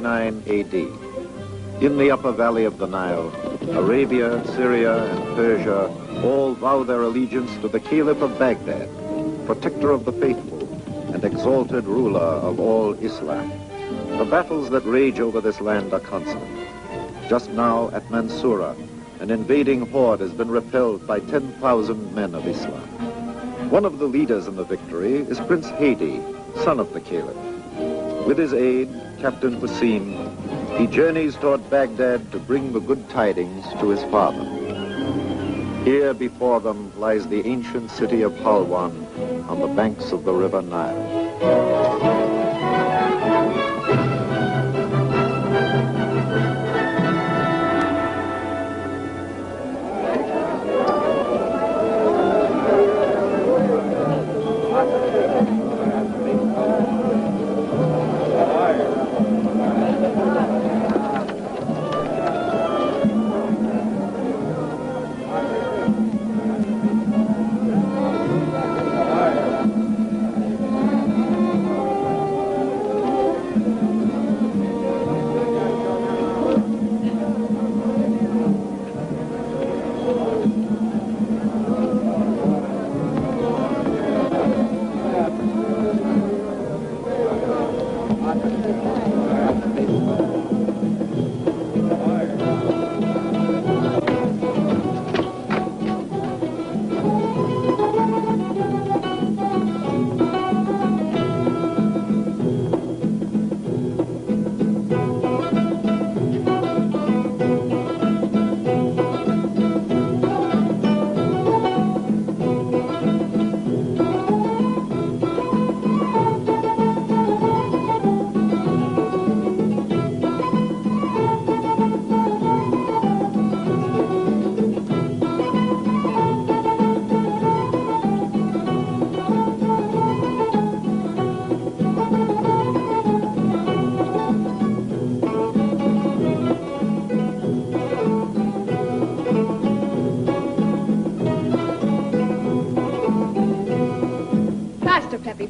49 AD. In the upper valley of the Nile, Arabia, Syria, and Persia all vow their allegiance to the Caliph of Baghdad, protector of the faithful and exalted ruler of all Islam. The battles that rage over this land are constant. Just now at Mansoura, an invading horde has been repelled by 10,000 men of Islam. One of the leaders in the victory is Prince Hadi, son of the Caliph. With his aide, Captain Hussein, he journeys toward Baghdad to bring the good tidings to his father. Here before them lies the ancient city of Halwan on the banks of the river Nile.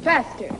Faster.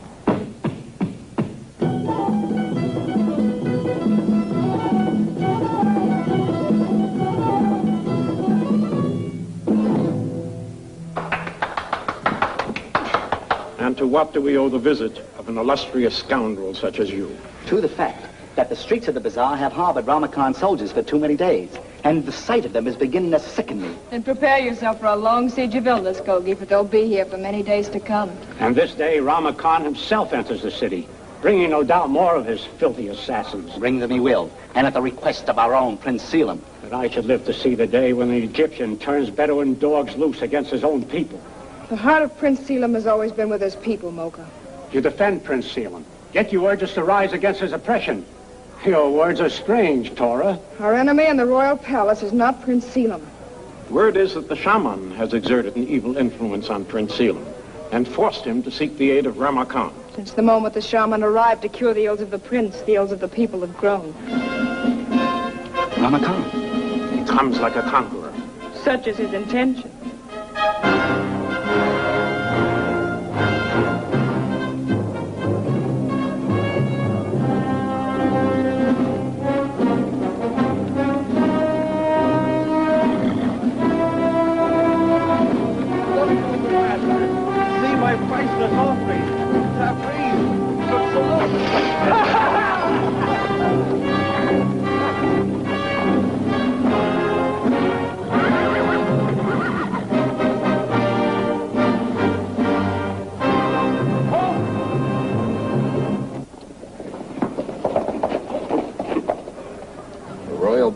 And to what do we owe the visit of an illustrious scoundrel such as you? To the fact that the streets of the bazaar have harbored Ramakan soldiers for too many days, and the sight of them is beginning to sicken me. And prepare yourself for a long siege of illness, Gogi, for they'll be here for many days to come. And this day, Ramakan himself enters the city, bringing no doubt more of his filthy assassins. Bring them he will, and at the request of our own Prince Selim. That I should live to see the day when the Egyptian turns Bedouin dogs loose against his own people. The heart of Prince Selim has always been with his people, Mocha. You defend Prince Selim, yet you urge us to rise against his oppression. Your words are strange, Torah. Our enemy in the royal palace is not Prince Selim. Word is that the shaman has exerted an evil influence on Prince Selim and forced him to seek the aid of Ramakan. Since the moment the shaman arrived to cure the ills of the prince, the ills of the people have grown. Ramakan? He comes like a conqueror. Such is his intention.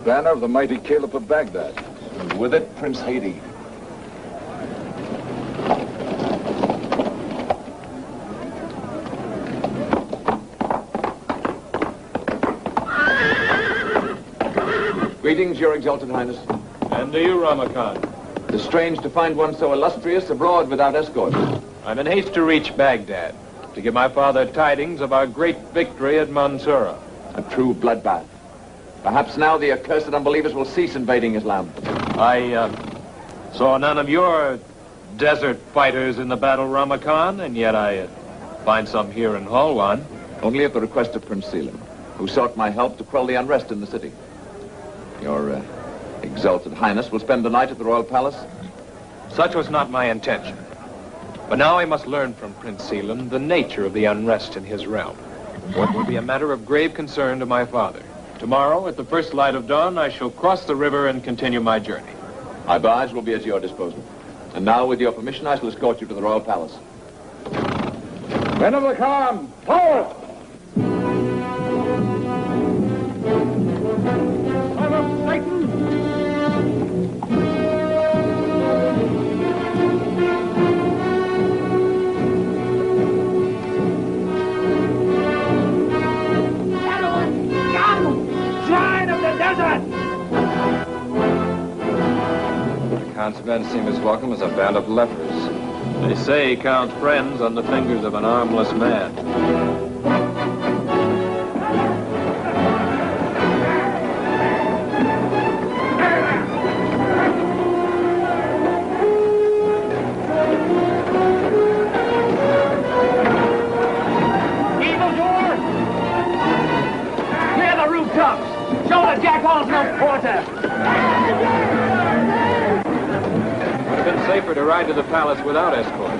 Banner of the mighty Caliph of Baghdad, and with it, Prince Hadi. Greetings, Your Exalted Highness. And to you, Ramakan. It is strange to find one so illustrious abroad without escort. I'm in haste to reach Baghdad, to give my father tidings of our great victory at Mansoura. A true bloodbath. Perhaps now the accursed unbelievers will cease invading Islam. I saw none of your desert fighters in the battle, Ramakan, and yet I find some here in Halwan. Only at the request of Prince Selim. who sought my help to quell the unrest in the city. Your exalted highness will spend the night at the royal palace? Such was not my intention. But now I must learn from Prince Selim the nature of the unrest in his realm. What will be a matter of grave concern to my father. Tomorrow, at the first light of dawn, I shall cross the river and continue my journey. My barge will be at your disposal. And now, with your permission, I shall escort you to the royal palace. Men of the Khan, forward! Son of Satan! Swine of the desert! The Count's men seem as welcome as a band of lepers. They say he counts friends on the fingers of an armless man. Evildoer! Clear the rooftops! Show the jackals no quarter! Would have been safer to ride to the palace without escort.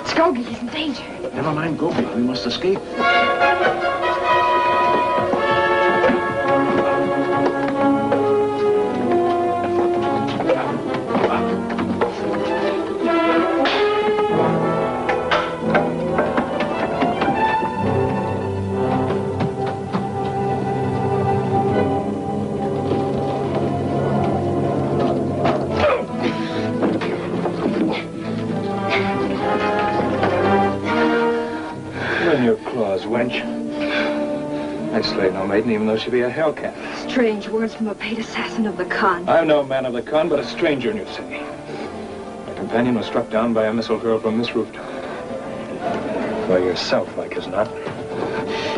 Skogie, he's in danger. Never mind, Gopi. We must escape. Wench. I slay no maiden, even though she be a hellcat. Strange words from a paid assassin of the Khan. I'm no man of the Khan, but a stranger in your city. My companion was struck down by a missile hurled from this rooftop. By yourself, like as not.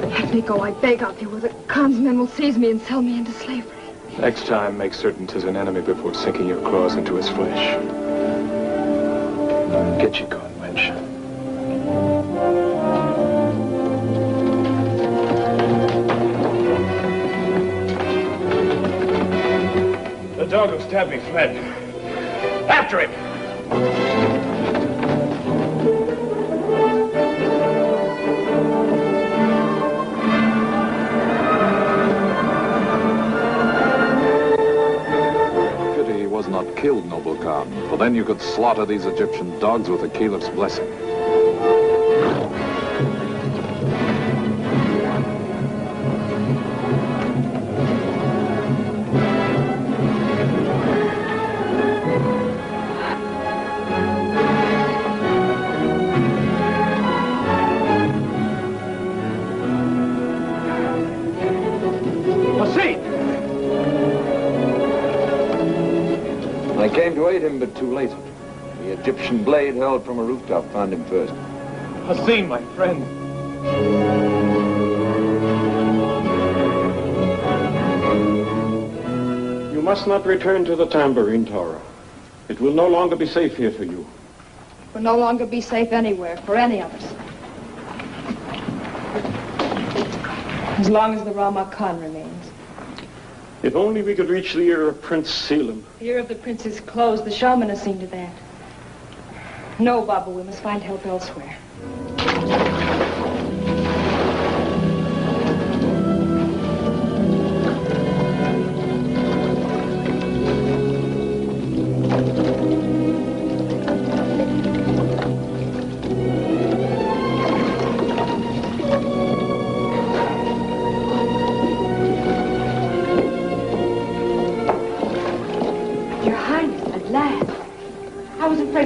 Let me go, I beg of you, or the Khan's men will seize me and sell me into slavery. Next time, make certain 'tis an enemy before sinking your claws into his flesh. Get you gone, wench. The dog who stabbed me fled. After him! Pity he was not killed, noble Khan, for then you could slaughter these Egyptian dogs with the caliph's blessing. I came to aid him, but too late. The Egyptian blade hurled from a rooftop found him first. Hassan, my friend. You must not return to the tambourine tower. It will no longer be safe here for you. It will no longer be safe anywhere for any of us. As long as the Rama Khan remains. If only we could reach the ear of Prince Selim. The ear of the prince is closed. The shaman has seen to that. No, Babu, we must find help elsewhere.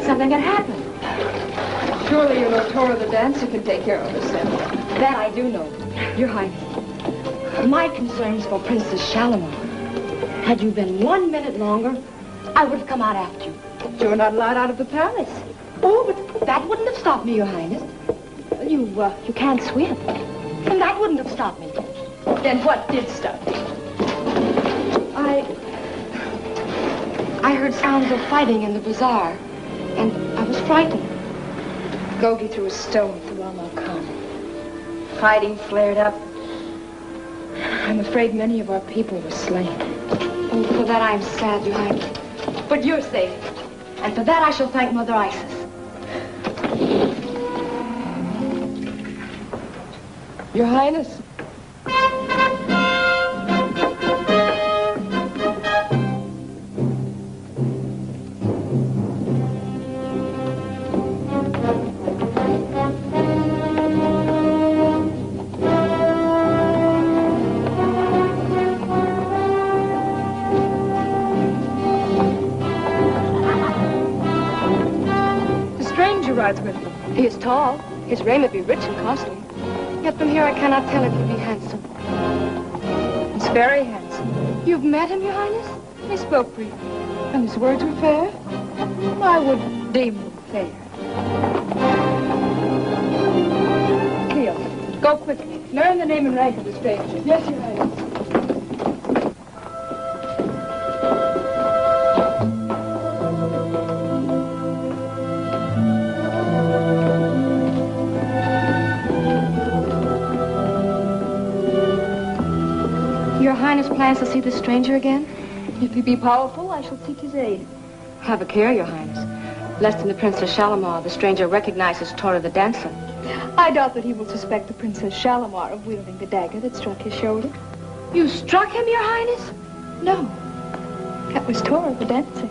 Something had happened. Surely your Notora the dancer can take care of herself. That I do know, Your Highness. My concern is for Princess Shalimar. Had you been 1 minute longer, I would have come out after you. You're not allowed out of the palace. Oh, but that wouldn't have stopped me, Your Highness. You can't swim. And that wouldn't have stopped me. Then what did stop you? I heard sounds of fighting in the bazaar, and I was frightened. Gogi threw a stone through Rama Khan. Fighting flared up. I'm afraid many of our people were slain. And for that I'm sad, Your Highness. But you're safe. And for that I shall thank Mother Isis. Your Highness. Rides with him. He is tall. His raiment be rich and costly. Yet from here I cannot tell if he be handsome. He's very handsome. You've met him, Your Highness? He spoke briefly. And his words were fair? I would deem them fair. Cleo, go quickly. Learn the name and rank of the stranger. Yes, Your Highness. Your Highness plans to see the stranger again? If he be powerful, I shall seek his aid. Have a care, Your Highness, lest in the Princess Shalimar the stranger recognizes Tora the dancer. I doubt that he will suspect the Princess Shalimar of wielding the dagger that struck his shoulder. You struck him, Your Highness? No, that was Tora the dancer.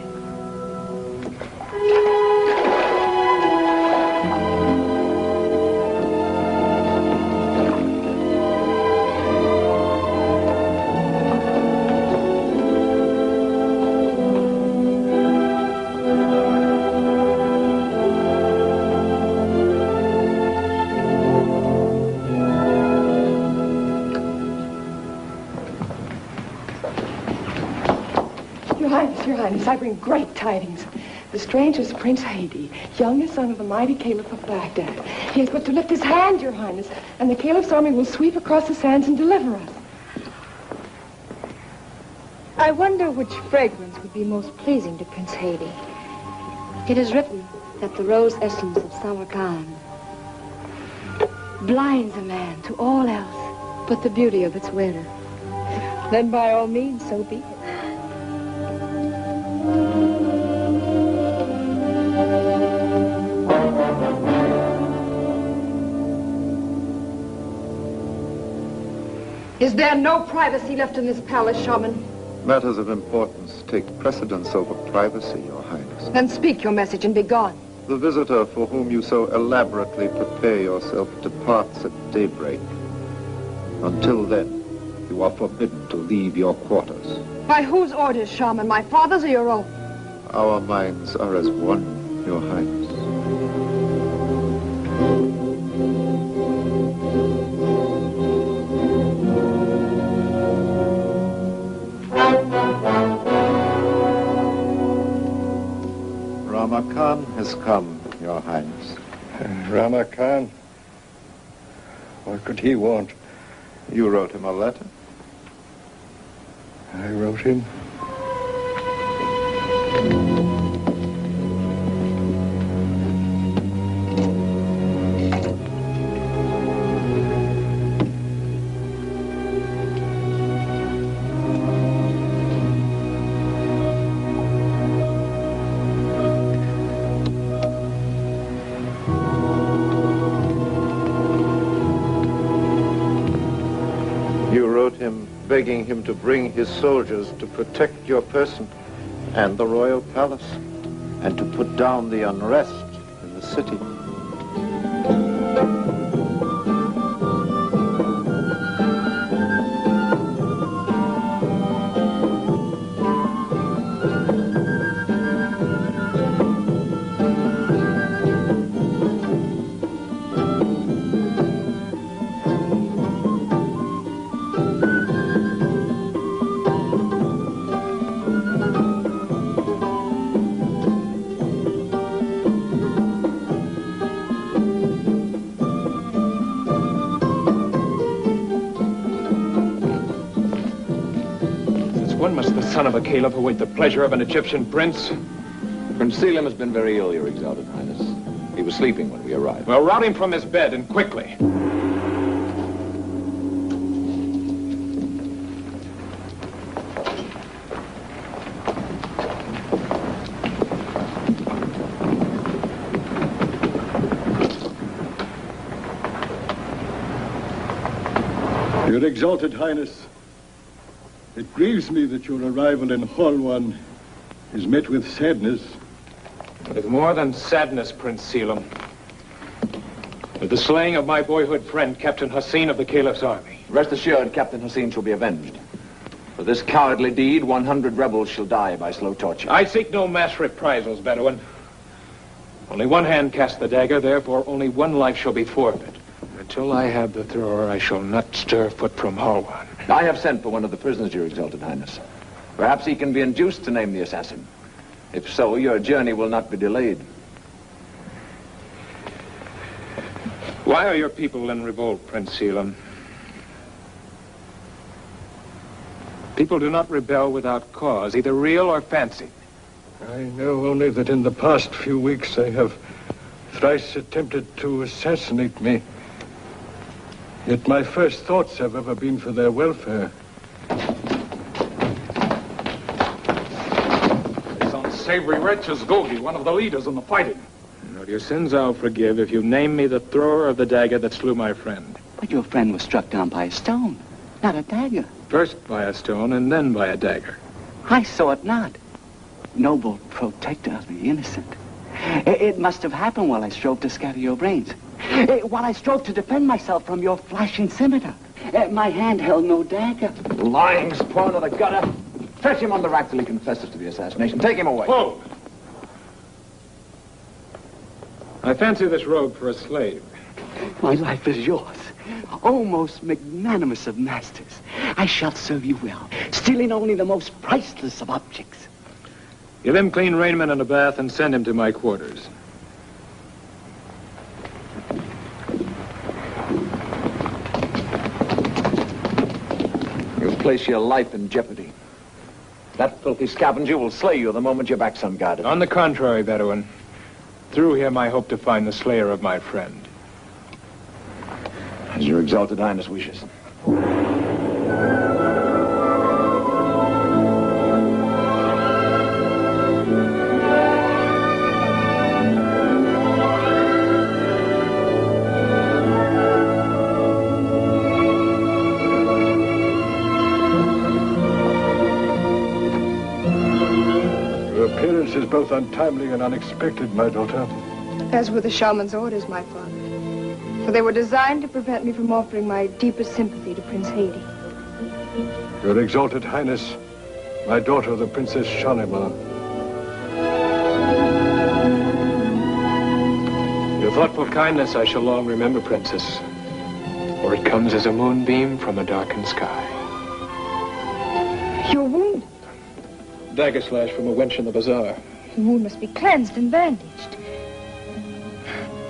Your Highness, I bring great tidings. The stranger is Prince Hadi, youngest son of the mighty Caliph of Baghdad. He has but to lift his hand, Your Highness, and the Caliph's army will sweep across the sands and deliver us. I wonder which fragrance would be most pleasing to Prince Hadi. It is written that the rose essence of Samarkand blinds a man to all else but the beauty of its wearer. Then by all means, so be it. Is there no privacy left in this palace, Shaman? Matters of importance take precedence over privacy, Your Highness. Then speak your message and be gone. The visitor for whom you so elaborately prepare yourself departs at daybreak. Until then, you are forbidden to leave your quarters. By whose orders, Shaman? My father's or your own? Our minds are as one, Your Highness. Rama Khan has come, Your Highness. Rama Khan? What could he want? You wrote him a letter? I wrote him. Begging him to bring his soldiers to protect your person and the royal palace, and to put down the unrest in the city. must the son of a caliph await the pleasure of an Egyptian prince? Prince Selim has been very ill, Your Exalted Highness. He was sleeping when we arrived. Well, rout him from his bed, and quickly. Your Exalted Highness, it grieves me that your arrival in Hall 1 is met with sadness. With more than sadness, Prince Selim. With the slaying of my boyhood friend, Captain Hassin of the Caliph's army. Rest assured, Captain Hassin shall be avenged. For this cowardly deed, 100 rebels shall die by slow torture. I seek no mass reprisals, Bedouin. Only one hand casts the dagger, therefore only one life shall be forfeit. Until I have the thrower, I shall not stir foot from Hall 1. I have sent for one of the prisoners, Your Exalted Highness. Perhaps he can be induced to name the assassin. If so, your journey will not be delayed. Why are your people in revolt, Prince Selim? People do not rebel without cause, either real or fancied. I know only that in the past few weeks they have thrice attempted to assassinate me. Yet my first thoughts have ever been for their welfare. This unsavory wretch is Gogi, one of the leaders in the fighting. Now, your sins I'll forgive if you name me the thrower of the dagger that slew my friend. But your friend was struck down by a stone, not a dagger. First by a stone and then by a dagger. I saw it not. Noble protector of the innocent. It must have happened while I strove to scatter your brains. While I strove to defend myself from your flashing scimitar. My hand held no dagger. Lying spawn of the gutter. Fetch him on the rack till he confesses to the assassination. Take him away. Hold! I fancy this rogue for a slave. My life is yours. O most magnanimous of masters. I shall serve you well, stealing only the most priceless of objects. Give him clean raiment and a bath and send him to my quarters. You'll place your life in jeopardy. That filthy scavenger will slay you the moment your back's unguarded. On the contrary, Bedouin. Through him I hope to find the slayer of my friend. As your Exalted Highness wishes. Your appearance is both untimely and unexpected, my daughter. As were the shaman's orders, my father. For they were designed to prevent me from offering my deepest sympathy to Prince Haiti. Your Exalted Highness, my daughter, the Princess Shalimar. Your thoughtful kindness I shall long remember, Princess. For it comes as a moonbeam from a darkened sky. Your wound? Dagger slash from a wench in the bazaar. The wound must be cleansed and bandaged.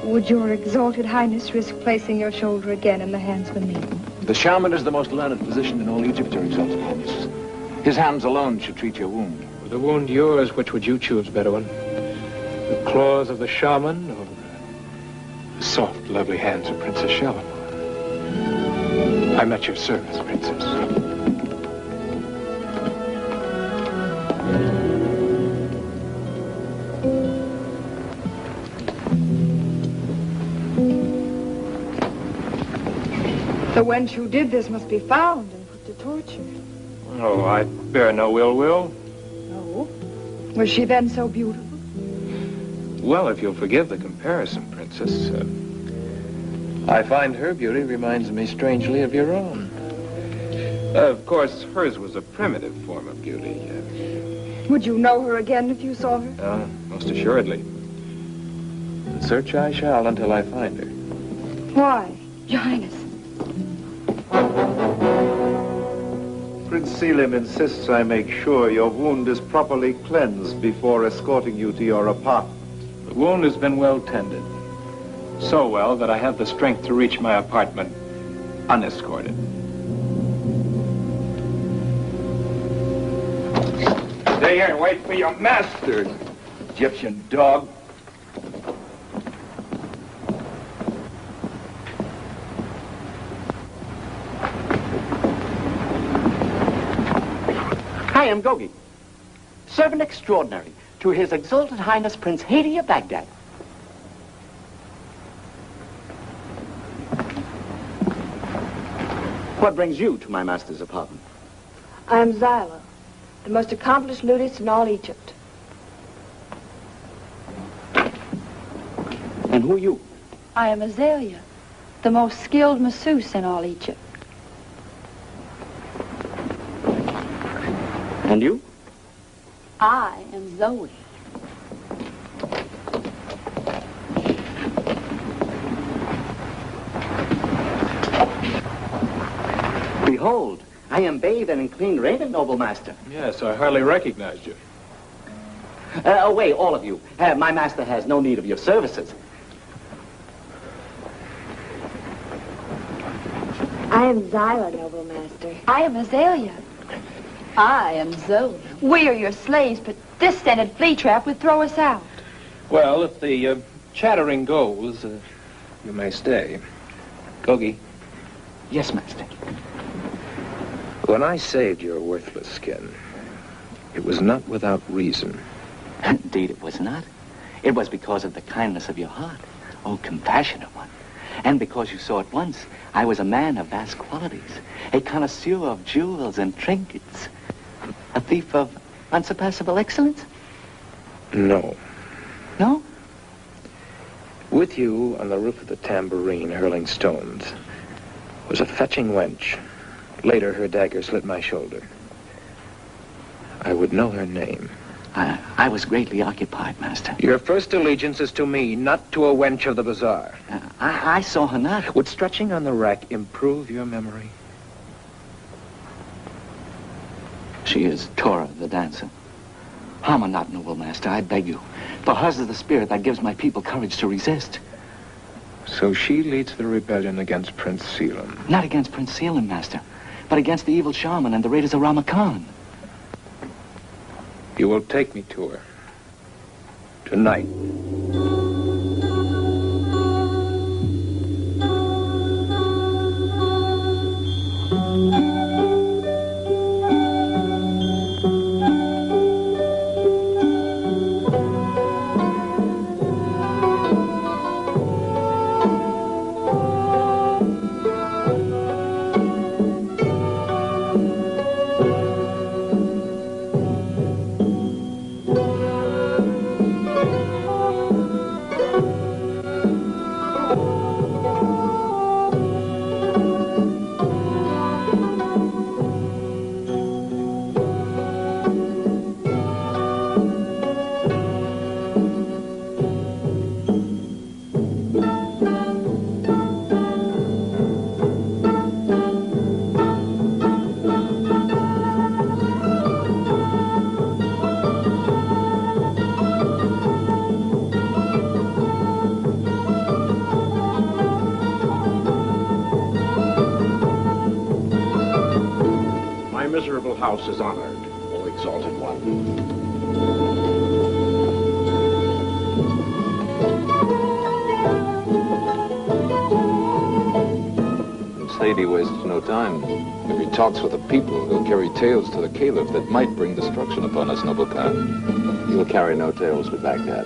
Would your Exalted Highness risk placing your shoulder again in the hands of a maiden? The shaman is the most learned physician in all Egypt, Your Exalted Highness. His hands alone should treat your wound. Were the wound yours, which would you choose, Bedouin? The claws of the shaman or the soft, lovely hands of Princess Shalimar? I'm at your service, Princess. The wench who did this must be found and put to torture. Oh, I bear no ill will. No? Was she then so beautiful? Well, if you'll forgive the comparison, Princess, I find her beauty reminds me strangely of your own. Of course, hers was a primitive form of beauty. Would you know her again if you saw her? Most assuredly. And search I shall until I find her. Why, Your Highness? Prince Selim insists I make sure your wound is properly cleansed before escorting you to your apartment. The wound has been well tended. So well that I have the strength to reach my apartment unescorted. Stay here and wait for your master, Egyptian dog. I am Gogi, servant extraordinary to His Exalted Highness Prince Hadi of Baghdad. What brings you to my master's apartment? I am Zyla, the most accomplished lutist in all Egypt. And who are you? I am Azalea, the most skilled masseuse in all Egypt. And you? I am Zoe. Behold, I am bathed and in clean raiment, noble master. Yes, I hardly recognized you. Away, all of you. My master has no need of your services. I am Zyla, noble master. I am Azalea. I am Zoe. We are your slaves, but this scented flea trap would throw us out. Well, if the chattering goes, you may stay. Gogi. Yes, master. When I saved your worthless skin, it was not without reason. Indeed, it was not. It was because of the kindness of your heart, oh, compassionate one. And because you saw at once I was a man of vast qualities, a connoisseur of jewels and trinkets, a thief of unsurpassable excellence? No. No? With you on the roof of the tambourine hurling stones was a fetching wench. Later, her dagger slit my shoulder. I would know her name. I was greatly occupied, master. Your first allegiance is to me, not to a wench of the bazaar. I saw her not. Would stretching on the rack improve your memory? She is Torah, the dancer. Harm her not, noble master, I beg you. For hers is the spirit that gives my people courage to resist. So she leads the rebellion against Prince Selim. Not against Prince Selim, master, but against the evil shaman and the raiders of Ramakan. You will take me to her. Tonight. House is honored, O Exalted One. Prince Hadi wastes no time. If he talks with the people, he'll carry tales to the Caliph that might bring destruction upon us, noble Khan. He will carry no tales to Baghdad.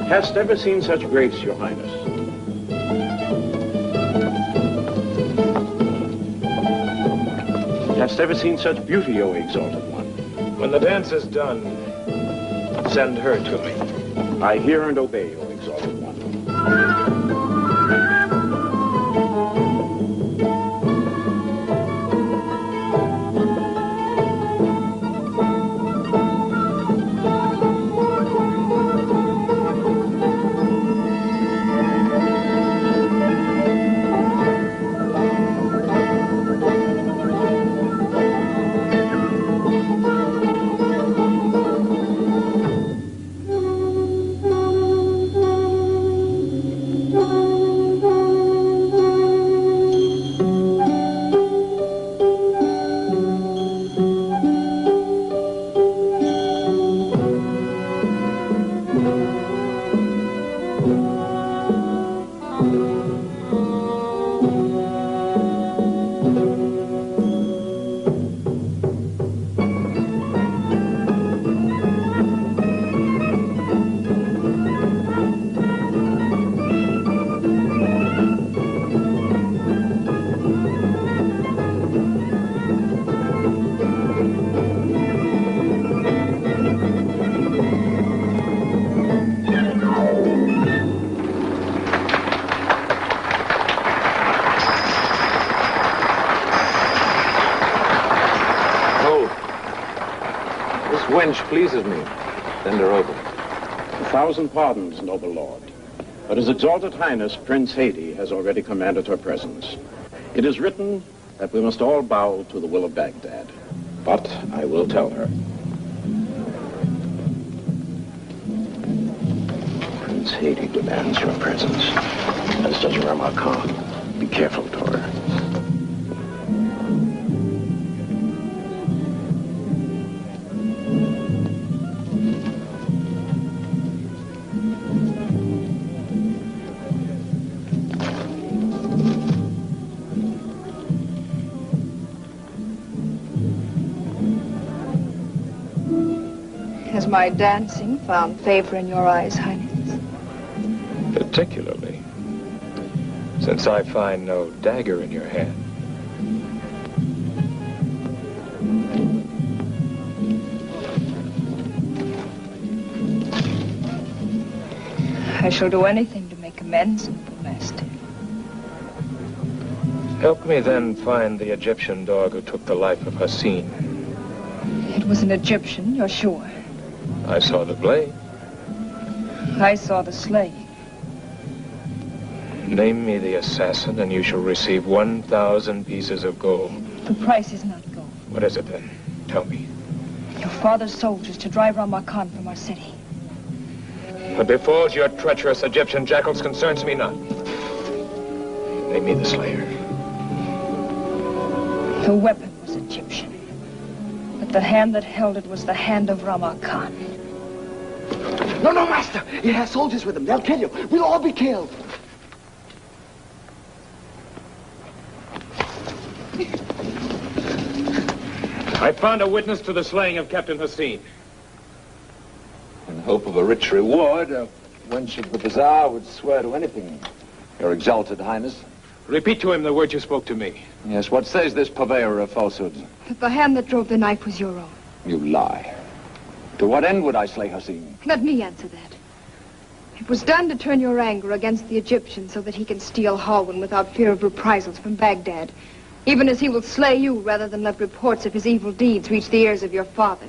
Hast ever seen such grace, Your Highness? Hast ever seen such beauty, O Exalted One? When the dance is done, send her to me. I hear and obey, O Exalted One. wench pleases me. Send her over. 1,000 pardons, noble lord. But His Exalted Highness, Prince Haiti, has already commanded her presence. It is written that we must all bow to the will of Baghdad. But I will tell her. Prince Haiti demands your presence, as does Rama Khan. Be careful, Tora. Has my dancing found favor in your eyes, Highness? Particularly, since I find no dagger in your hand. I shall do anything to make amends, noble master. Help me then find the Egyptian dog who took the life of Hassin. It was an Egyptian, you're sure? I saw the blade. I saw the slaying. Name me the assassin and you shall receive 1,000 pieces of gold. The price is not gold. What is it then? Tell me. Your father's soldiers to drive Rama Khan from our city. What befalls your treacherous Egyptian jackals concerns me not. Name me the slayer. The weapon was Egyptian, but the hand that held it was the hand of Rama Khan. No, no, master. He has soldiers with him. They'll kill you. We'll all be killed. I found a witness to the slaying of Captain Hassin. In hope of a rich reward, a wench of the bazaar would swear to anything, Your Exalted Highness. Repeat to him the words you spoke to me. Yes, what says this purveyor of falsehoods? That the hand that drove the knife was your own. You lie. To what end would I slay Hassin? Let me answer that. It was done to turn your anger against the Egyptians so that he can steal Halwan without fear of reprisals from Baghdad, even as he will slay you rather than let reports of his evil deeds reach the ears of your father.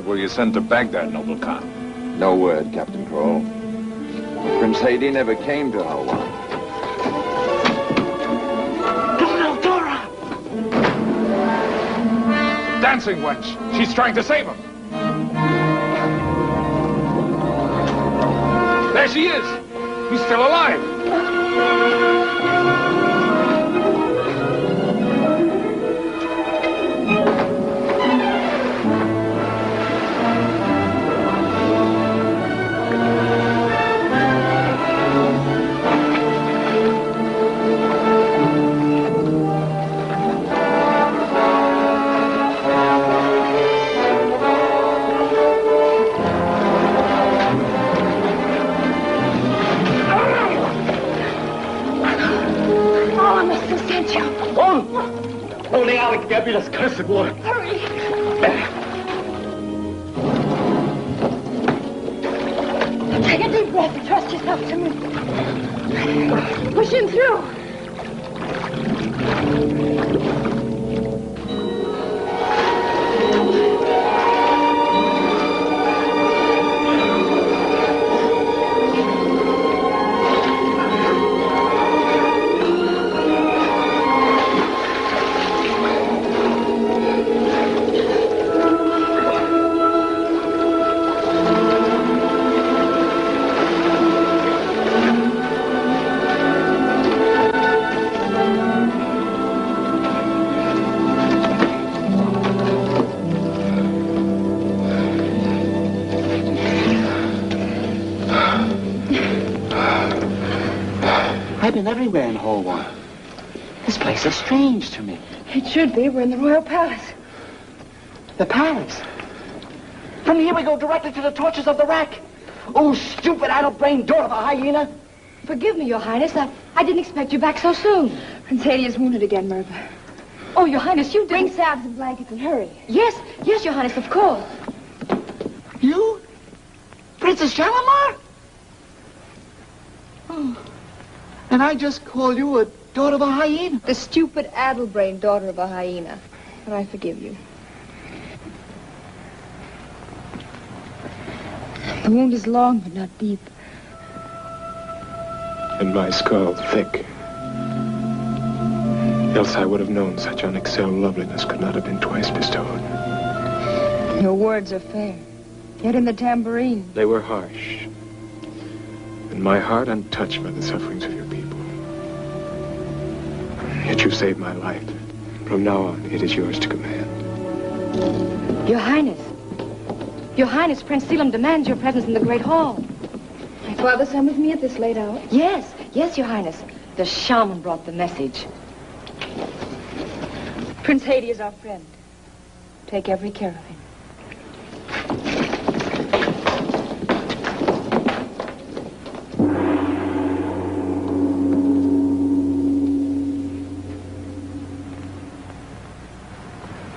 Will you send to Baghdad, noble Khan? No word, Captain Kroll. Prince Haiti never came to Halwan. Dora! dancing wench. She's trying to save him. There she is. He's still alive. Das cursed word. Hurry! Take a deep breath and trust yourself to me. Push him through. I've been everywhere in Whole One. This place is strange to me. It should be. We're in the royal palace. The palace? From here we go directly to the torches of the rack. Oh, stupid, addle-brained daughter of a hyena. Forgive me, Your Highness. I didn't expect you back so soon. Prince Haiti is wounded again, Merva. Oh, Your Highness, you didn't... Bring salves and blankets and hurry. Yes, Your Highness, of course. You? Princess Shalimar? Oh. And I just call you a daughter of a hyena. The stupid, addle-brained daughter of a hyena. But I forgive you. The wound is long, but not deep. And my skull thick. Else I would have known such unexcelled loveliness could not have been twice bestowed. Your words are fair. Yet in the tambourine. They were harsh. And my heart untouched by the sufferings of your people. Yet you saved my life. From now on, it is yours to command. Your Highness. Your Highness, Prince Selim demands your presence in the Great Hall. My father sent with me at this late hour? Yes, Your Highness. The shaman brought the message. Prince Haiti is our friend. Take every care of him.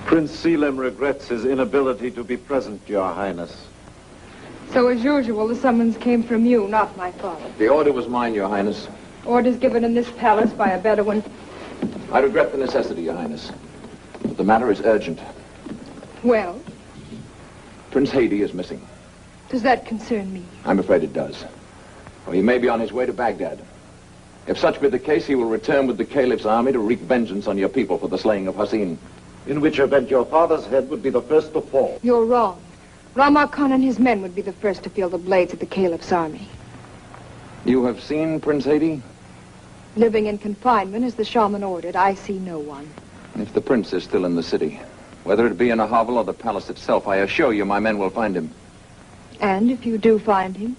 Prince Selim regrets his inability to be present, Your Highness. So, as usual, the summons came from you, not my father. The order was mine, Your Highness. Orders given in this palace by a Bedouin. I regret the necessity, Your Highness. But the matter is urgent. Well? Prince Haiti is missing. Does that concern me? I'm afraid it does. Or he may be on his way to Baghdad. If such be the case, he will return with the Caliph's army to wreak vengeance on your people for the slaying of Hassin. In which event your father's head would be the first to fall. You're wrong. Ramar Khan and his men would be the first to feel the blades of the Caliph's army. You have seen Prince Haiti? Living in confinement as the shaman ordered, I see no one. If the prince is still in the city, whether it be in a hovel or the palace itself, I assure you my men will find him. And if you do find him?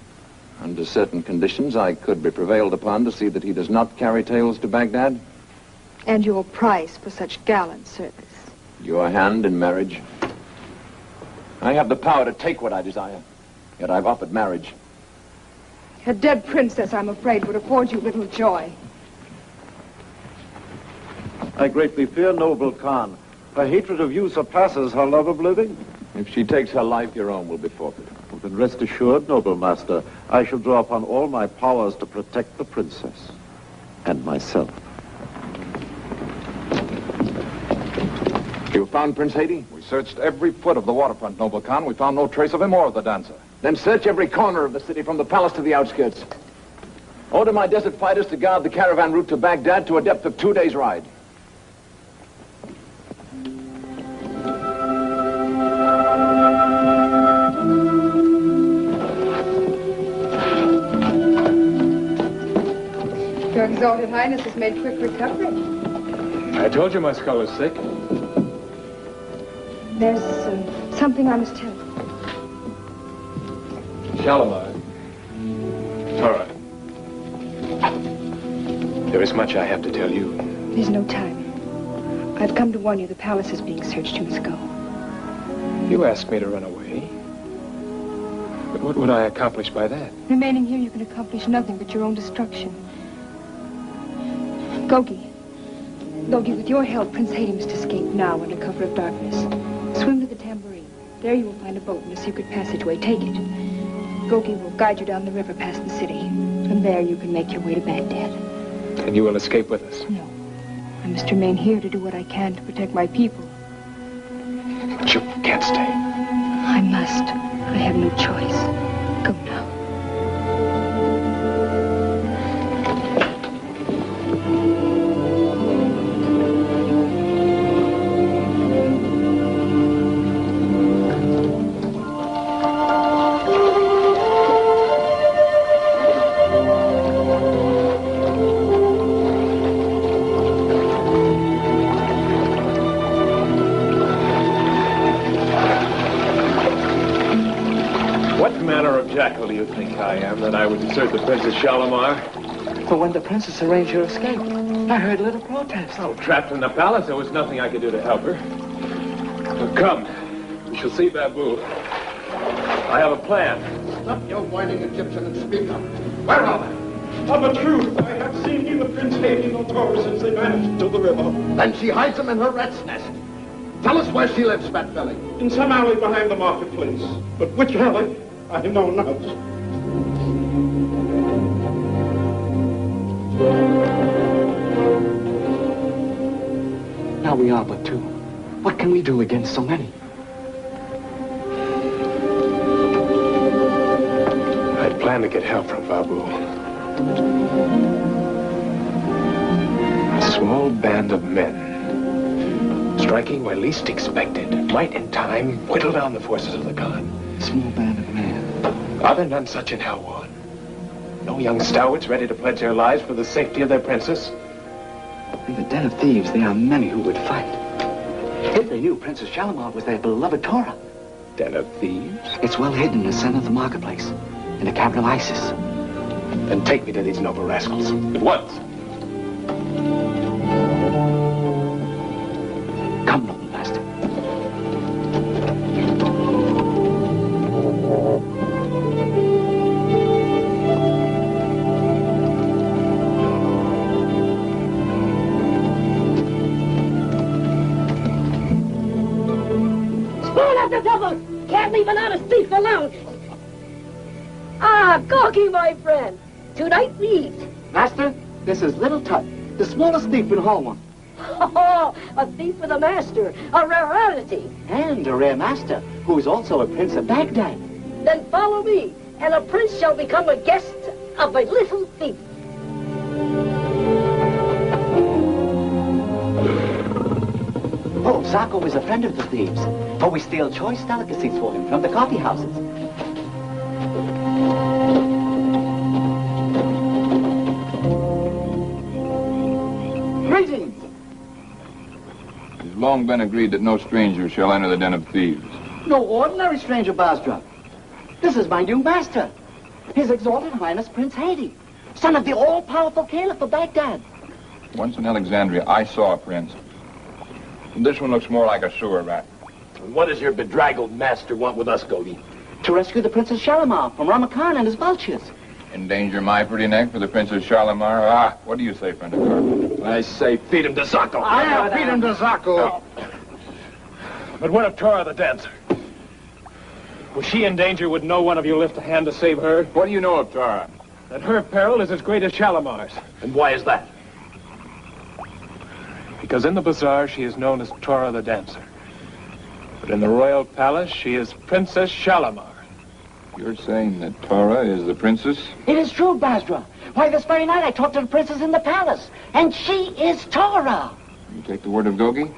Under certain conditions, I could be prevailed upon to see that he does not carry tales to Baghdad. And your price for such gallant service? Your hand in marriage. I have the power to take what I desire, yet I've offered marriage. A dead princess, I'm afraid, would afford you little joy. I greatly fear, noble Khan. Her hatred of you surpasses her love of living. If she takes her life, your own will be forfeit. Well, then rest assured, noble master, I shall draw upon all my powers to protect the princess. And myself. You found Prince Haiti? We searched every foot of the waterfront, noble Khan. We found no trace of him or of the dancer. Then search every corner of the city, from the palace to the outskirts. Order my desert fighters to guard the caravan route to Baghdad to a depth of 2 days' ride. Exalted Highness has made quick recovery. I told you my skull was thick. There's something I must tell you. Shalimar. Torah. There is much I have to tell you. There's no time. I've come to warn you the palace is being searched. You must go. You asked me to run away. But what would I accomplish by that? Remaining here, you can accomplish nothing but your own destruction. Gogi, with your help, Prince Haiti must escape now under cover of darkness. Swim to the tambourine. There you will find a boat in a secret passageway. Take it. Gogi will guide you down the river past the city. From there, you can make your way to Baghdad. And you will escape with us? No. I must remain here to do what I can to protect my people. But you can't stay. I must. I have no choice. Go now. Jackal do you think I am, that I would desert the Princess Shalimar? But when the princess arranged your escape, I heard little protest. Oh, trapped in the palace, there was nothing I could do to help her. But come, we shall see Babu. I have a plan. Stop your whining, Egyptian, and speak up. Where are they? Of a truth, I have seen neither Prince Haiti nor Torah since they vanished to the river. Then she hides them in her rat's nest. Tell us where she lives, Fat Belly. In some alley behind the marketplace. But which alley? I know not. Now we are but two. What can we do against so many? I'd planned to get help from Babu. A small band of men, striking where least expected, might in time whittle down the forces of the Khan. Small band of men. Are there none such in Helwan? No young stalwarts ready to pledge their lives for the safety of their princess? In the den of thieves, there are many who would fight. If they knew Princess Shalimar was their beloved Torah. Den of thieves? It's well hidden in the center of the marketplace, in the capital of Isis. Then take me to these noble rascals, at once. Come, noble master. The devils! Can't leave an honest thief alone! Ah, Gogi, my friend! Tonight thieves! Master, this is Little Tut, the smallest thief in Helwan. Oh, a thief with a master, a rarity! And a rare master, who is also a prince of Baghdad. Then follow me, and a prince shall become a guest of a little thief. Oh, Zako is a friend of the thieves, for we steal choice delicacies for him from the coffee houses. Greetings! It has long been agreed that no stranger shall enter the den of thieves. No ordinary stranger, Basra. This is my new master, His Exalted Highness Prince Haiti, son of the all-powerful Caliph of Baghdad. Once in Alexandria, I saw a prince. This one looks more like a sewer rat. What does your bedraggled master want with us, Gogi? To rescue the Princess Shalimar from Ramakan and his vultures. Endanger my pretty neck for the Princess Shalimar? Ah, what do you say, friend of Carpenter? I say feed him to Zako. Feed him to Zako. But what of Torah the dancer? Was she in danger, would no one of you lift a hand to save her? What do you know of Torah? That her peril is as great as Shalimar's. And why is that? Because in the bazaar, she is known as Torah the dancer. But in the royal palace, she is Princess Shalimar. You're saying that Torah is the princess? It is true, Basra. Why, this very night I talked to the princess in the palace, and she is Torah. You take the word of Gogi?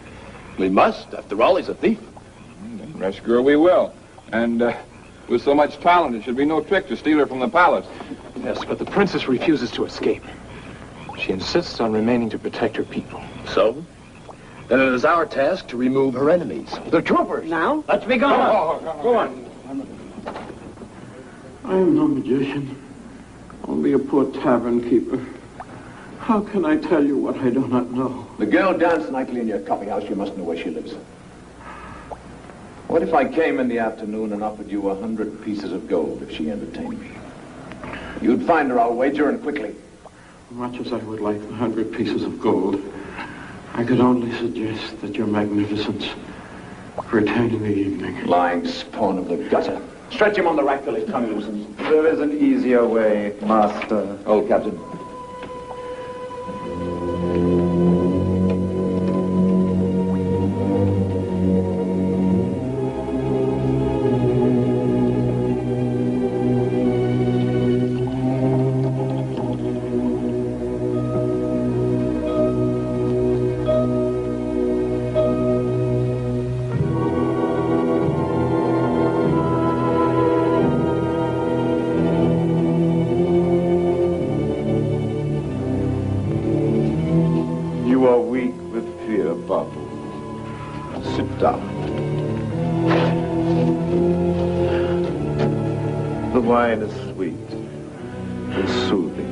We must. After all, he's a thief. Then rescue her we will. And with so much talent, it should be no trick to steal her from the palace. Yes, but the princess refuses to escape. She insists on remaining to protect her people. So? Then it is our task to remove her enemies. The troopers! Now? Let's be going. Go on. I am no magician, only a poor tavern keeper. How can I tell you what I do not know? The girl danced nightly in your coffee house. You must know where she lives. What if I came in the afternoon and offered you 100 pieces of gold if she entertained me? You'd find her, I'll wager, and quickly. Much as I would like 100 pieces of gold, I could only suggest that your magnificence return in the evening. Lying spawn of the gutter. Stretch him on the rack till his tongue loosens. There is an easier way, Master. Old Captain. The wine is sweet and soothing.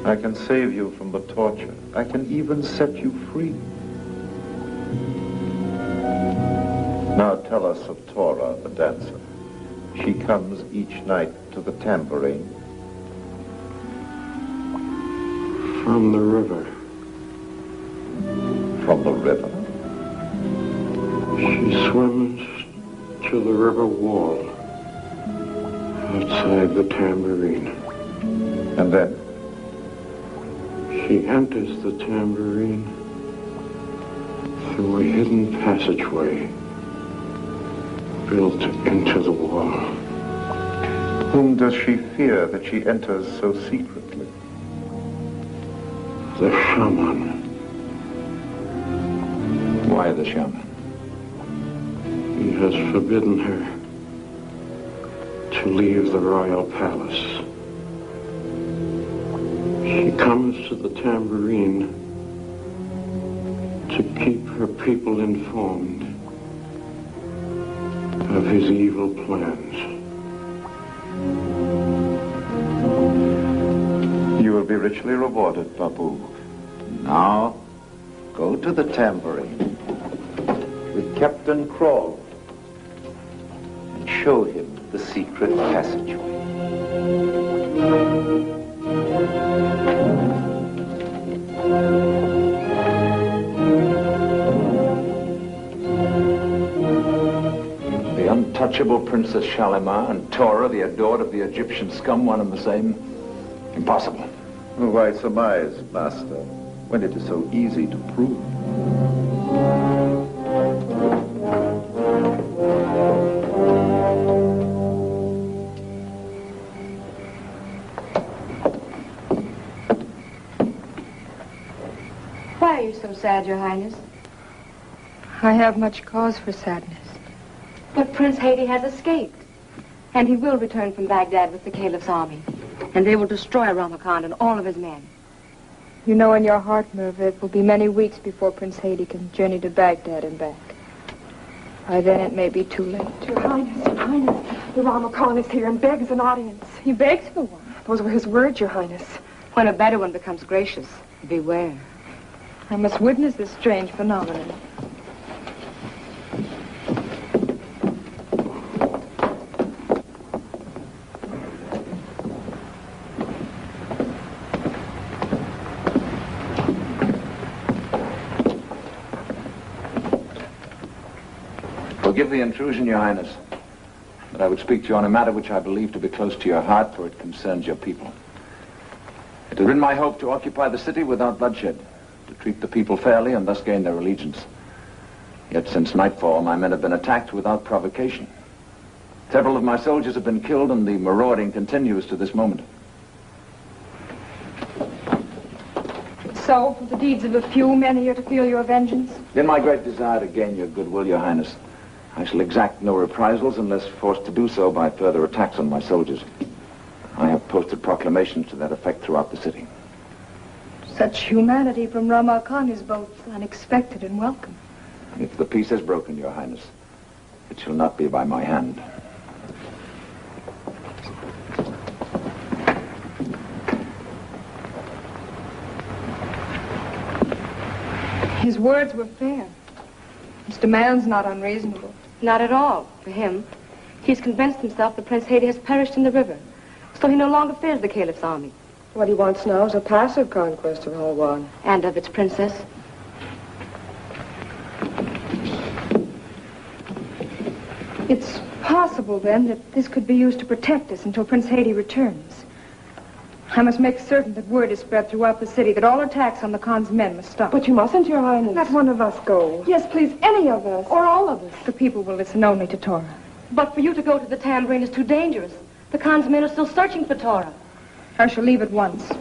I can save you from the torture. I can even set you free. Now tell us of Tora, the dancer. She comes each night to the tambourine. From the river. From the river? She swims to the river wall outside the tambourine. And then? She enters the tambourine through a hidden passageway built into the wall. Whom does she fear that she enters so secretly? The shaman. Why the shaman? He has forbidden her to leave the royal palace. She comes to the tambourine to keep her people informed of his evil plans. You will be richly rewarded, Babu. Now, go to the tambourine with Captain Crawl and show him the secret passageway. The untouchable Princess Shalimar and Tora, the adored of the Egyptian scum, one and the same? Impossible. Why surmise, Master, when it is so easy to prove? Why are you so sad, Your Highness? I have much cause for sadness. But Prince Haiti has escaped. And he will return from Baghdad with the Caliph's army. And they will destroy Ramakan and all of his men. You know in your heart, Merva, it will be many weeks before Prince Haiti can journey to Baghdad and back. By then it may be too late. Your Highness, the Ramakan is here and begs an audience. He begs for one. Those were his words, Your Highness. When a Bedouin becomes gracious, beware. I must witness this strange phenomenon. Forgive the intrusion, Your Highness, but I would speak to you on a matter which I believe to be close to your heart, for it concerns your people. It has been my hope to occupy the city without bloodshed, to treat the people fairly and thus gain their allegiance. Yet since nightfall, my men have been attacked without provocation. Several of my soldiers have been killed, and the marauding continues to this moment. So, for the deeds of a few, many are to feel your vengeance? In my great desire to gain your goodwill, Your Highness, I shall exact no reprisals unless forced to do so by further attacks on my soldiers. I have posted proclamations to that effect throughout the city. Such humanity from Rama Khan is both unexpected and welcome. If the peace is broken, Your Highness, it shall not be by my hand. His words were fair. His demands not unreasonable. Not at all, for him. He's convinced himself that Prince Haiti has perished in the river, so he no longer fears the Caliph's army. What he wants now is a passive conquest of Halwan. And of its princess. It's possible, then, that this could be used to protect us until Prince Haiti returns. I must make certain that word is spread throughout the city that all attacks on the Khan's men must stop. But you mustn't, Your Highness. Let one of us go. Yes, please, any of us. Or all of us. The people will listen only to Torah. But for you to go to the tambourine is too dangerous. The Khan's men are still searching for Torah. I shall leave at once.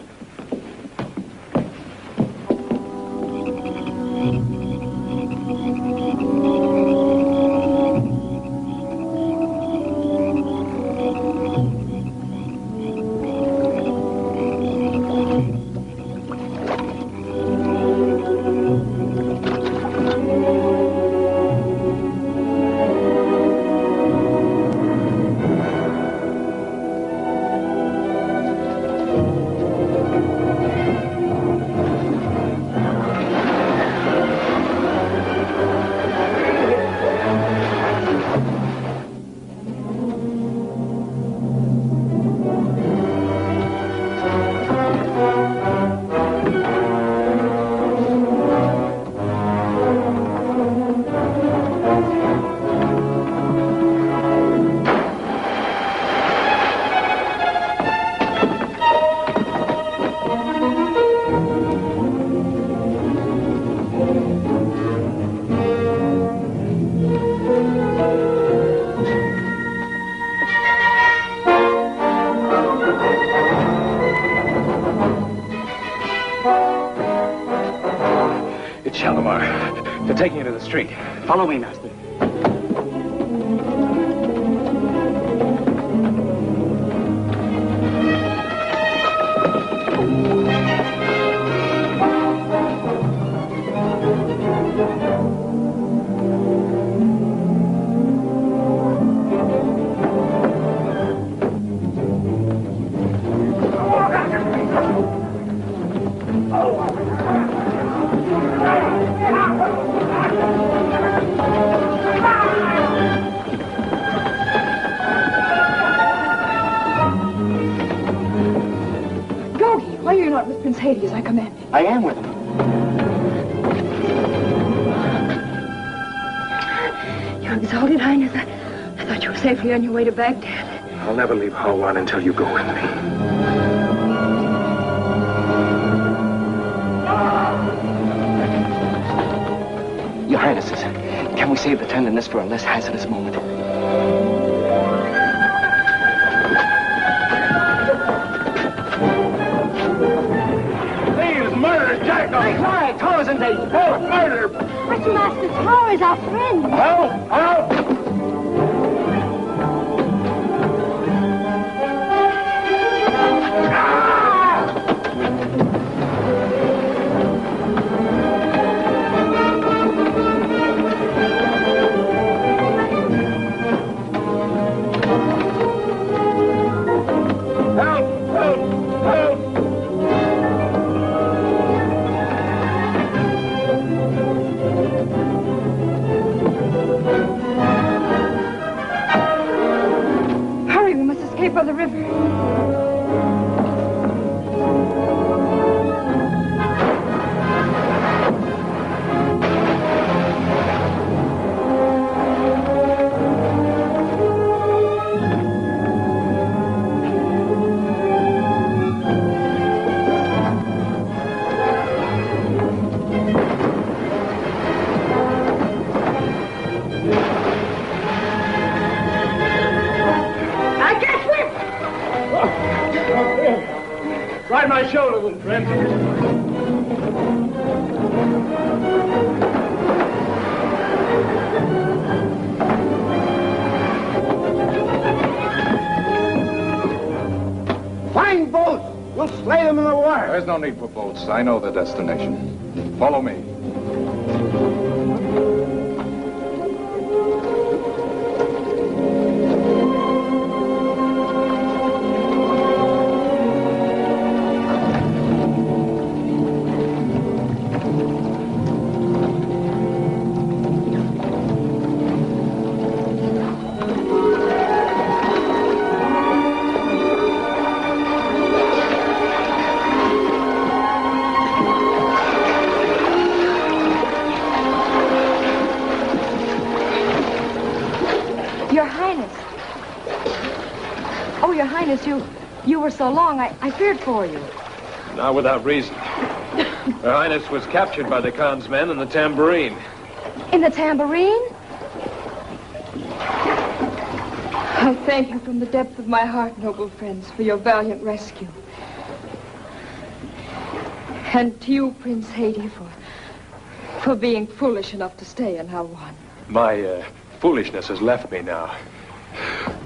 Taking it to the street. Follow me, Master. Prince Haiti as I commanded. I am with him. Your Exalted Highness, I thought you were safely on your way to Baghdad. I'll never leave Halwan until you go with me. Your Highnesses, can we save the tenderness for a less hazardous moment? Quiet, Torah's in danger. Oh, murder! But Master Torah is our friend. Help! Help! Find boats! We'll slay them in the water. There's no need for boats. I know the destination. Follow me. You were so long, I feared for you. Not without reason. Her Highness was captured by the Khan's men in the tambourine. In the tambourine? I thank you from the depth of my heart, noble friends, for your valiant rescue. And to you, Prince Haiti, for being foolish enough to stay in Halwan. My foolishness has left me now.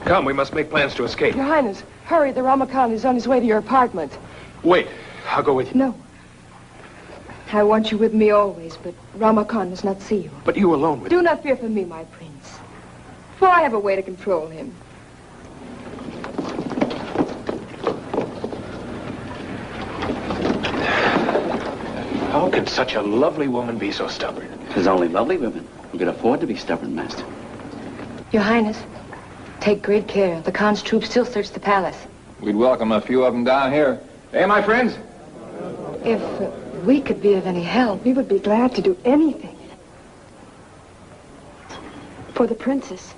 Come, we must make plans to escape. Your Highness, hurry. The Ramakan is on his way to your apartment. Wait, I'll go with you. No. I want you with me always, but Ramakan must not see you. But you alone with Do not fear for me, my prince. For I have a way to control him. How could such a lovely woman be so stubborn? There's only lovely women who can afford to be stubborn, Master. Your Highness, take great care. The Khan's troops still search the palace. We'd welcome a few of them down here. Hey, my friends? If we could be of any help, We would be glad to do anything. For the princess.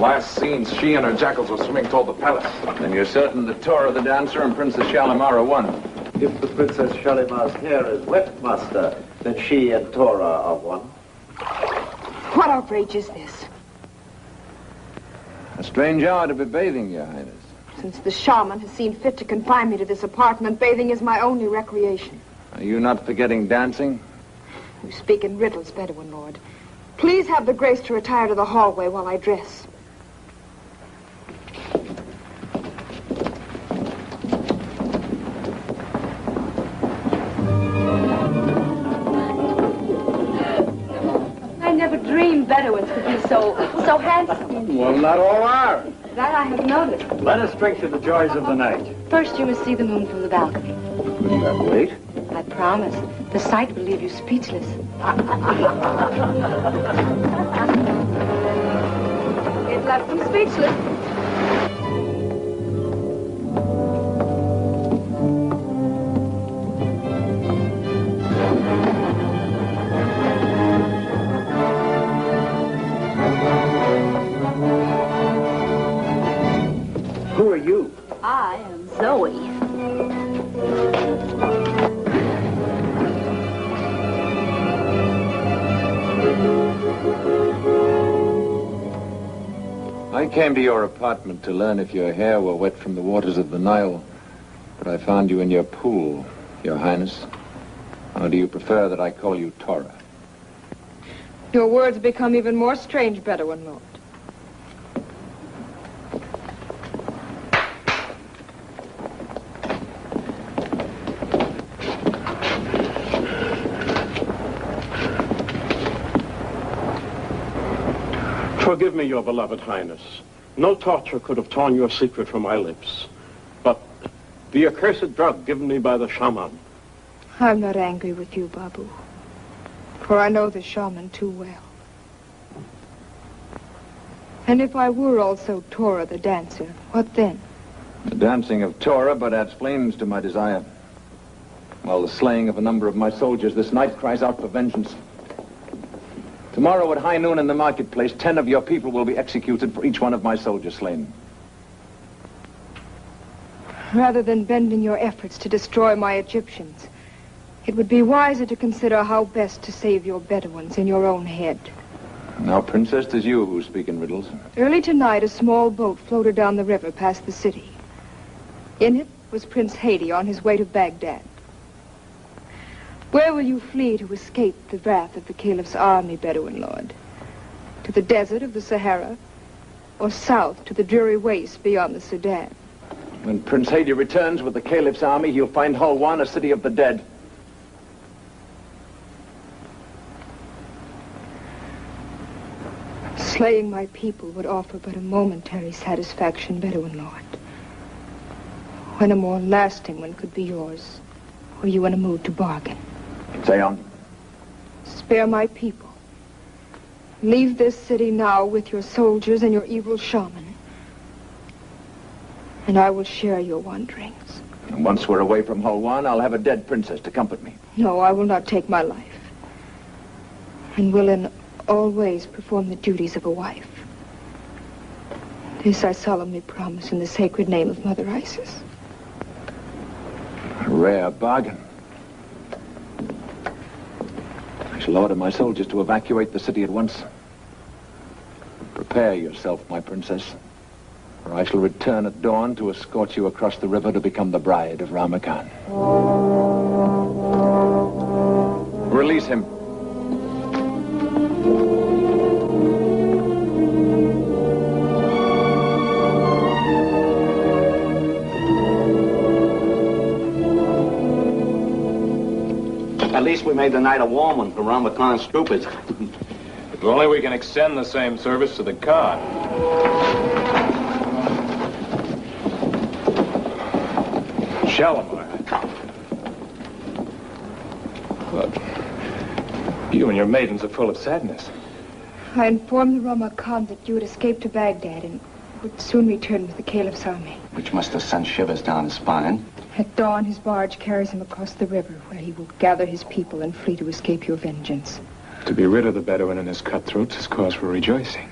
Last seen, she and her jackals were swimming toward the palace. Then you're certain that Tora the dancer and Princess Shalimar are one. If the Princess Shalimar's hair is wet, Master, then she and Tora are one. What outrage is this? A strange hour to be bathing, Your Highness. Since the shaman has seen fit to confine me to this apartment, bathing is my only recreation. Are you not forgetting dancing? You speak in riddles, Bedouin Lord. Please have the grace to retire to the hallway while I dress. I never dreamed Bedouins could be so handsome. Well, not all are. That I have noticed. Let us drink to the joys of the night. First, you must see the moon from the balcony. Couldn't that wait? I promise. The sight will leave you speechless. It left them speechless. Who are you? I am Zoe. I came to your apartment to learn if your hair were wet from the waters of the Nile, but I found you in your pool, Your Highness. Or do you prefer that I call you Tora? Your words become even more strange, Bedouin Lord. Forgive me, your beloved Highness. No torture could have torn your secret from my lips. But the accursed drug given me by the shaman. I'm not angry with you, Babu. For I know the shaman too well. And if I were also Tora the dancer, what then? The dancing of Tora but adds flames to my desire. While the slaying of a number of my soldiers this night cries out for vengeance. Tomorrow at high noon in the marketplace, 10 of your people will be executed for each one of my soldiers slain. Rather than bending your efforts to destroy my Egyptians, it would be wiser to consider how best to save your Bedouins in your own head. Now, Princess, 'tis you who speak in riddles. Early tonight, a small boat floated down the river past the city. In it was Prince Haiti on his way to Baghdad. Where will you flee to escape the wrath of the Caliph's army, Bedouin Lord? To the desert of the Sahara, or south to the dreary waste beyond the Sudan? When Prince Haiti returns with the Caliph's army, he'll find Hulwan, a city of the dead. Slaying my people would offer but a momentary satisfaction, Bedouin Lord. When a more lasting one could be yours, were you in a mood to bargain? Say on. Spare my people. Leave this city now with your soldiers and your evil shaman. And I will share your wanderings. And once we're away from Hulwan, I'll have a dead princess to comfort me. No, I will not take my life. And will in all ways perform the duties of a wife. This I solemnly promise in the sacred name of Mother Isis. A rare bargain. I shall order my soldiers to evacuate the city at once. Prepare yourself, my princess, or I shall return at dawn to escort you across the river to become the bride of Ramakan. Release him. At least we made the night a warm one for Ramakan's troopers. If only we can extend the same service to the Khan. Shalimar. Look, you and your maidens are full of sadness. I informed the Ramakan that you had escaped to Baghdad and would soon return with the Caliph's army. Which must have sent shivers down his spine. At dawn, his barge carries him across the river, where he will gather his people and flee to escape your vengeance. To be rid of the Bedouin and his cutthroats is cause for rejoicing,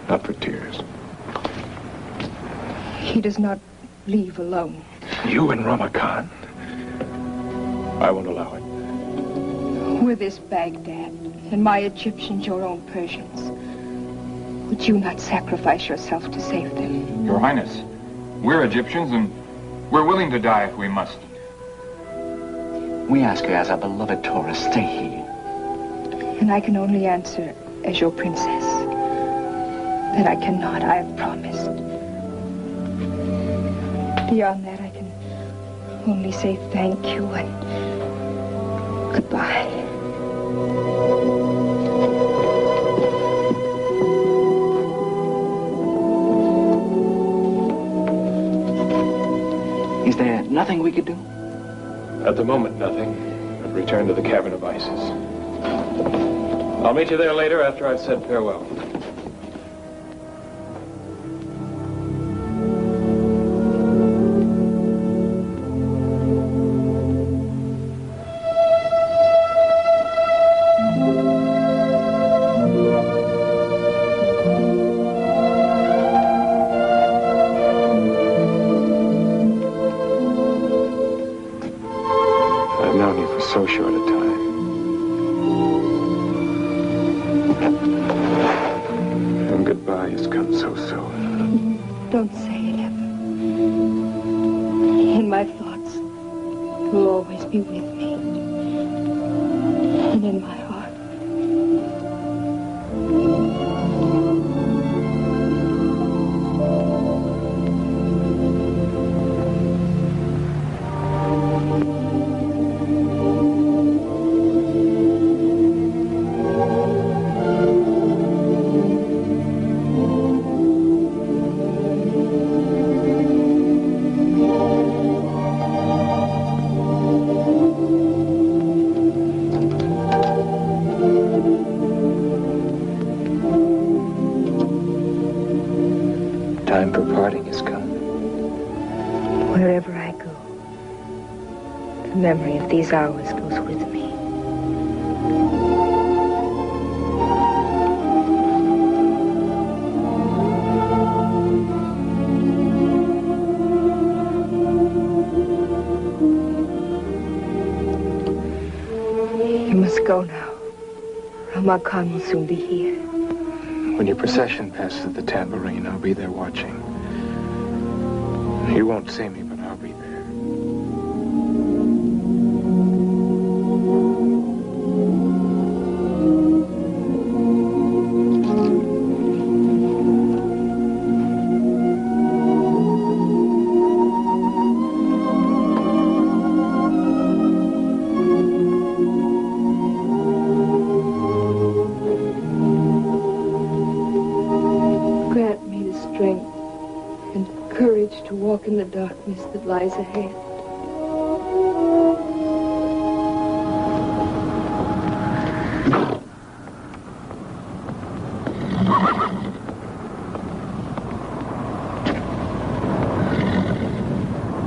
not for tears. He does not leave alone. You and Ramakan? I won't allow it. Were this Baghdad, and my Egyptians your own Persians, would you not sacrifice yourself to save them? Your Highness, we're Egyptians, and we're willing to die if we must. We ask you as our beloved Torah, stay here. And I can only answer as your princess. That I cannot, I have promised. Beyond that, I can only say thank you and goodbye. Is there nothing we could do? At the moment, nothing. But return to the cavern of Isis. I'll meet you there later after I've said farewell. So short a time. And goodbye has come so soon. Don't say it, ever. In my thoughts, you'll always be with me. And in my heart. Time for parting has come. Wherever I go, the memory of these hours goes with me. You must go now, Omar Khan will soon be here. When your procession passes the tambourine, I'll be there watching. You won't see me, but I'll be there. In the darkness that lies ahead.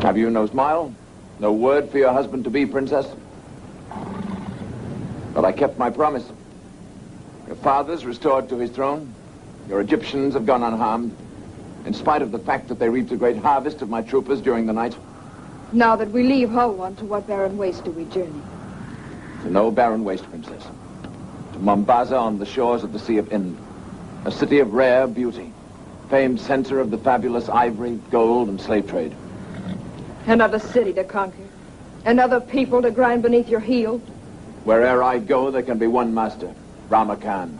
Have you no smile? No word for your husband-to-be, princess? But I kept my promise. Your father's restored to his throne. Your Egyptians have gone unharmed, in spite of the fact that they reaped a great harvest of my troopers during the night. Now that we leave Hulwan, to what barren waste do we journey? To no barren waste, princess. To Mombasa on the shores of the Sea of Ind, a city of rare beauty, famed center of the fabulous ivory, gold, and slave trade. Another city to conquer, another people to grind beneath your heel. Where'er I go, there can be one master, Rama Khan.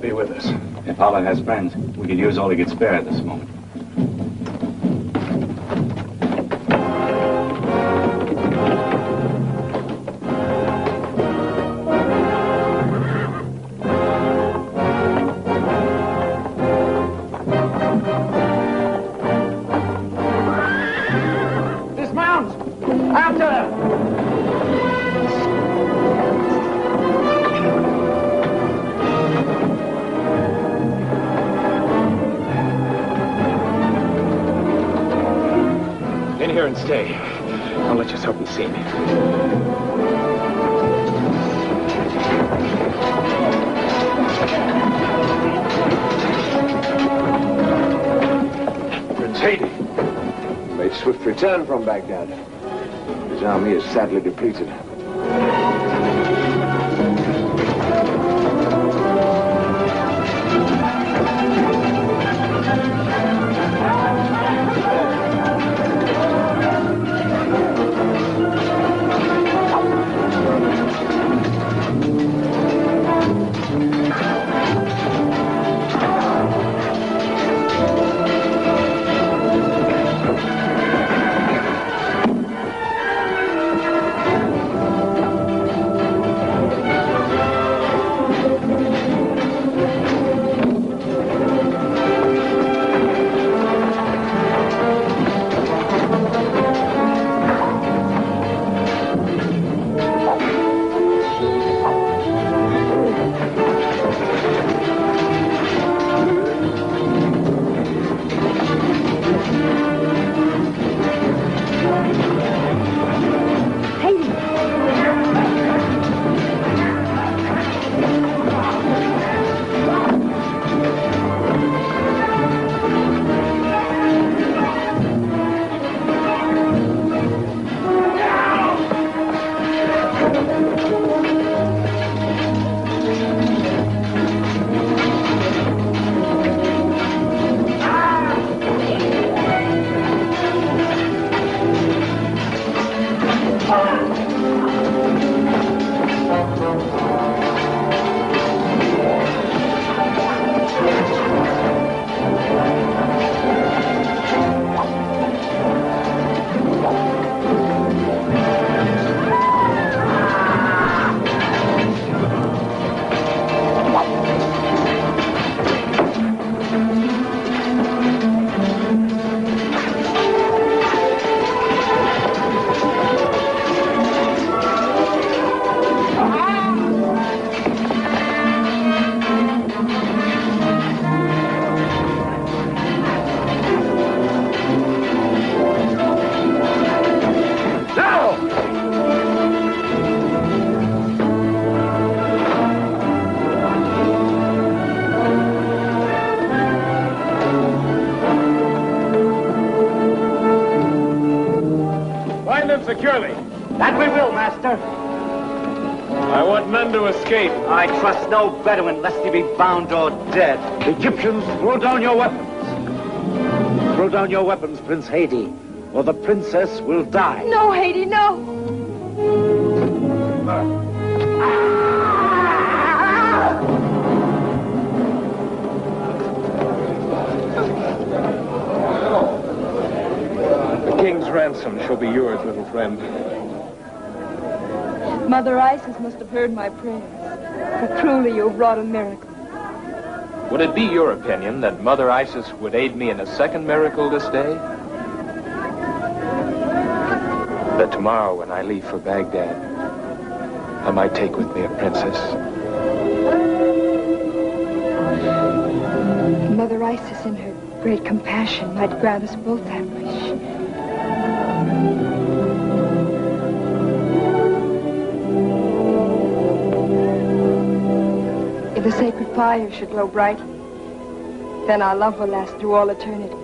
Be with us. If Allah has friends, we could use all he could spare at this moment. Dismount! After! Here and stay. Don't let yourself be seen. Prince Haiti made swift return from Baghdad. His army is sadly depleted. securely. That we will, Master. I want none to escape. I trust no Bedouin lest he be bound or dead. Egyptians, throw down your weapons. Throw down your weapons, Prince Haiti, or the princess will die. No, Haiti, no. The king's ransom shall be yours, little friend. Mother Isis must have heard my prayers, for truly you have wrought a miracle. Would it be your opinion that Mother Isis would aid me in a second miracle this day? That tomorrow when I leave for Baghdad, I might take with me a princess. Mother Isis in her great compassion might grant us both that wish. If the sacred fire should glow brightly, then our love will last through all eternity.